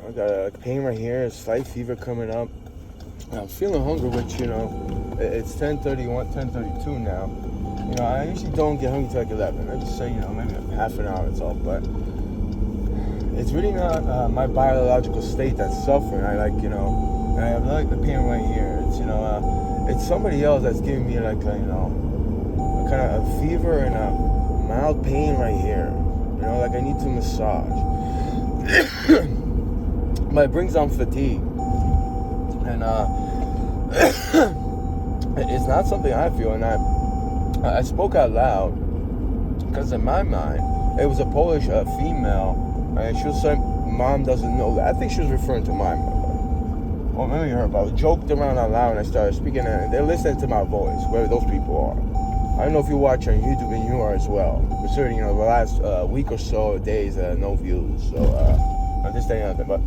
I got a pain right here, a slight fever coming up. I'm feeling hungry, which, it's 10:31, 10:32 now. I usually don't get hungry till like 11. I just say, maybe half an hour or so, but it's really not my biological state that's suffering. I and I have like the pain right here. It's somebody else that's giving me like a kind of a fever and a mild pain right here. Like I need to massage. But it brings on fatigue. And it's not something I feel. And I spoke out loud because in my mind, it was a Polish female. And she was saying, "Mom doesn't know that." I think she was referring to my mother. Or maybe her, but I joked around out loud and I started speaking, and they're listening to my voice, whoever those people are. I don't know if you watch on YouTube, and you are as well. But certainly, the last week or so, days, no views. So, I'm just saying nothing. But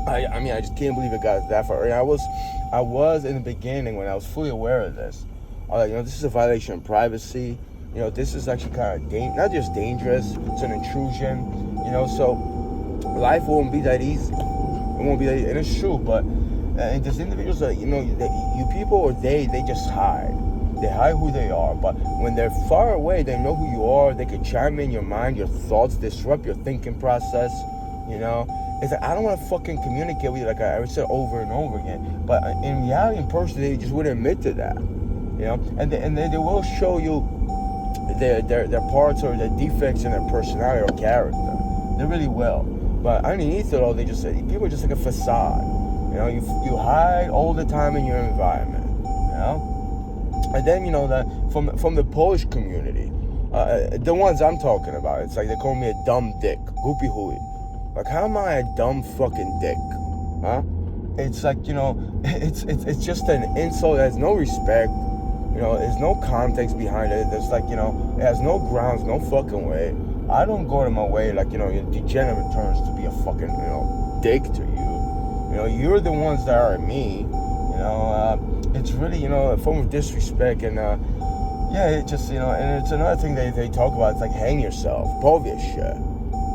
I just can't believe it got that far. And I was in the beginning when I was fully aware of this. I was like, this is a violation of privacy. This is actually kind of not just dangerous. It's an intrusion. So life won't be that easy. It won't be that easy. And it's true. But and there's individuals that you people or they just hide. They hide who they are, but when they're far away, they know who you are. They can chime in your mind, your thoughts, disrupt your thinking process. It's like, I don't want to fucking communicate with you like I said over and over again. But in reality, in person, they just wouldn't admit to that. And they will show you their parts or their defects in their personality or character. They really will. But underneath it all, people are just like a facade. You hide all the time in your environment. And then, from the Polish community, the ones I'm talking about, it's like they call me a dumb dick, goopy hui. Like, how am I a dumb fucking dick? Huh? It's like, it's just an insult that has no respect. There's no context behind it. There's like, it has no grounds, no fucking way. I don't go to my way like, degenerate turns to be a fucking, dick to you. You're the ones that are me. It's really, a form of disrespect, and it just, and it's another thing they talk about. It's like, hang yourself, Polish shit.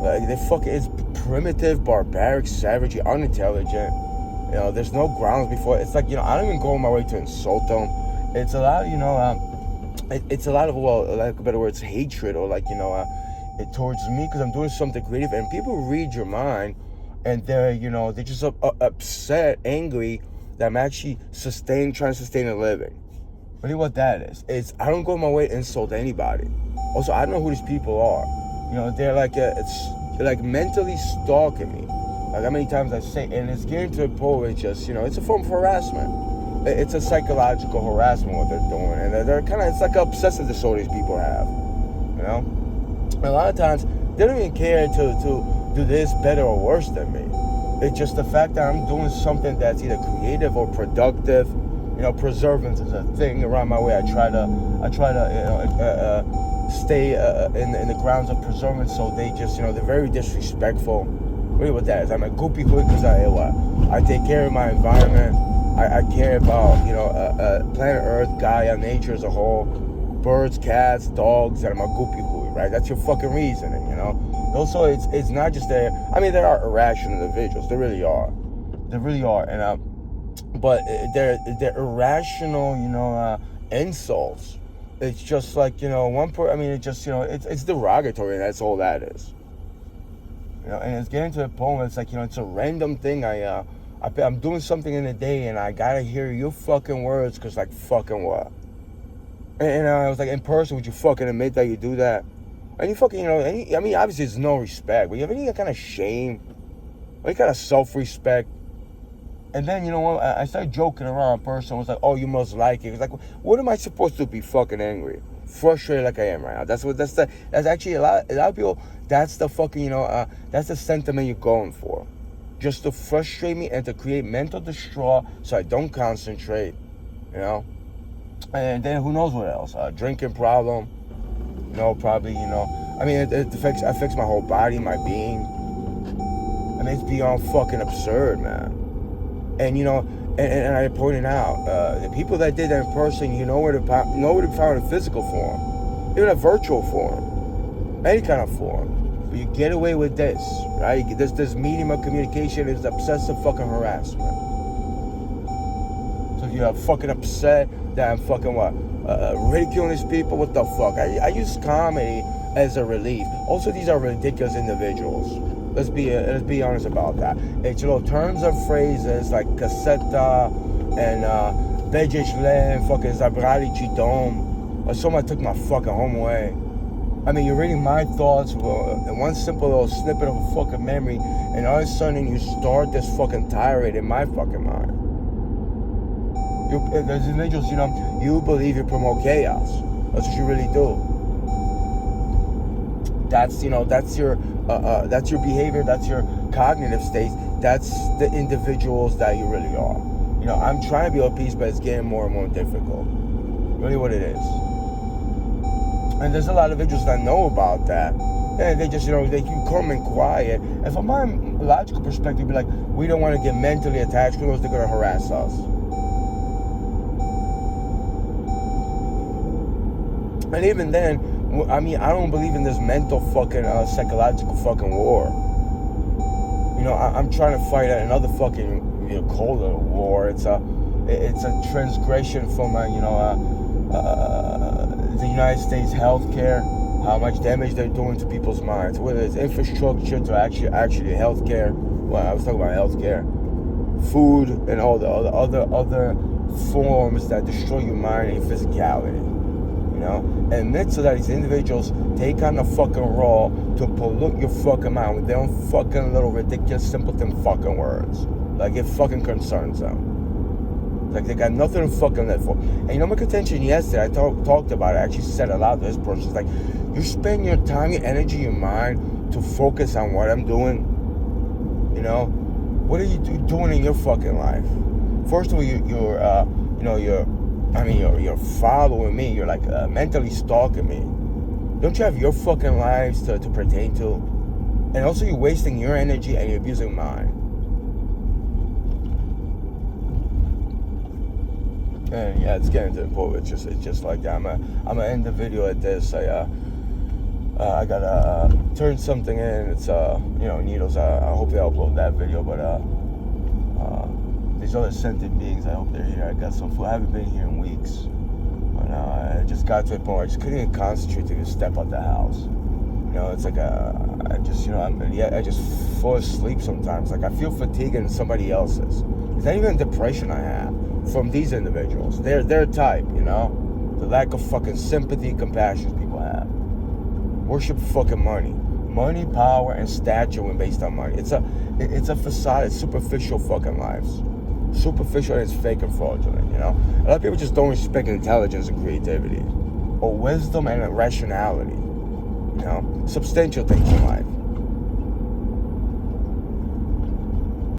Like, it's primitive, barbaric, savage, unintelligent. There's no grounds before. It's like, I don't even go on my way to insult them. It's a lot, it's a lot of, like a better word, it's hatred, or like, it towards me because I'm doing something creative, and people read your mind, and they're just upset, angry that I'm actually trying to sustain a living. Really what that is. I don't go my way to insult anybody. Also, I don't know who these people are. They're like, they're like mentally stalking me. Like how many times I say, and it's getting to a point where it's just, it's a form of harassment. It's a psychological harassment what they're doing. And they're kind of, it's like an obsessive disorder these people have. And a lot of times, they don't even care to do this better or worse than me. It's just the fact that I'm doing something that's either creative or productive. Preservance is a thing around my way. I try to stay in the grounds of preservance. So they just, they're very disrespectful. Really, what that is? I'm a goopy hood because I take care of my environment. I care about planet Earth, Gaia, nature as a whole, birds, cats, dogs, and I'm a goopy hood, right? That's your fucking reasoning, Also, it's not just there. I mean, there are irrational individuals. There really are. And but they're irrational. Insults. It's just like it's just it's derogatory, and that's all that is. And it's getting to the point where it's like it's a random thing. I'm doing something in the day, and I gotta hear your fucking words, cause like fucking what? And I was like, in person, would you fucking admit that you do that? And you fucking, obviously there's no respect, but you have any kind of shame, any kind of self-respect. And then, I started joking around in person. I was like, oh, you must like it. It's like, what am I supposed to be fucking angry? Frustrated like I am right now. That's actually a lot of people, that's the fucking, that's the sentiment you're going for. Just to frustrate me and to create mental distress so I don't concentrate, And then who knows what else? Drinking problem. Probably, it affects my whole body, my being. It's beyond fucking absurd, man. And, and I pointed out, the people that did that in person, where to find a physical form, even a virtual form, any kind of form. But you get away with this, right? This medium of communication is obsessive fucking harassment. So if you're fucking upset that I'm fucking ridiculing these people, what the fuck? I use comedy as a relief. Also, these are ridiculous individuals. Let's be honest about that. It's, terms of phrases like caseta and Bejic and fucking Zabrali Chidom. Or someone took my fucking home away. I mean, you're reading my thoughts in one simple little snippet of a fucking memory, and all of a sudden you start this fucking tirade in my fucking mind. There's individuals, you believe you promote chaos. That's what you really do. That's your behavior. That's your cognitive state. That's the individuals that you really are. I'm trying to be at peace, but it's getting more and more difficult. Really, what it is. And there's a lot of individuals that know about that. And they just, they can come in quiet. And from my logical perspective, be like, we don't want to get mentally attached because they're going to harass us. And even then, I don't believe in this mental fucking psychological fucking war. I'm trying to fight another fucking colder war. It's a transgression from the United States healthcare, how much damage they're doing to people's minds, whether it's infrastructure to actually healthcare. Well, I was talking about healthcare, food, and all the other forms that destroy your mind and physicality. And it's so that these individuals take on the fucking role to pollute your fucking mind with their own fucking little ridiculous simpleton fucking words. Like it fucking concerns them. Like they got nothing to fucking live for. And my contention yesterday, I talked about it, I actually said aloud to this person, it's like, you spend your time, your energy, your mind to focus on what I'm doing. What are you doing in your fucking life? First of all, you're following me. You're like mentally stalking me. Don't you have your fucking lives to pertain to? And also, you're wasting your energy and you're abusing mine. And yeah, it's getting to the point. It's just like that. I'm gonna end the video at this. I gotta turn something in. It's needles. I hope they upload that video, but these other sentient beings, I hope they're here. I got some food. I haven't been here in weeks. But I just got to a point where I just couldn't even concentrate to just step out the house. It's like I just fall asleep sometimes. Like I feel fatigued in somebody else's. It's not even depression I have from these individuals. They're their type, the lack of fucking sympathy and compassion people have. Worship fucking money. Money, power, and stature when based on money. It's a facade. It's superficial fucking lives. Superficial and it's fake and fraudulent, A lot of people just don't respect intelligence and creativity. Or wisdom and rationality. Substantial things in life.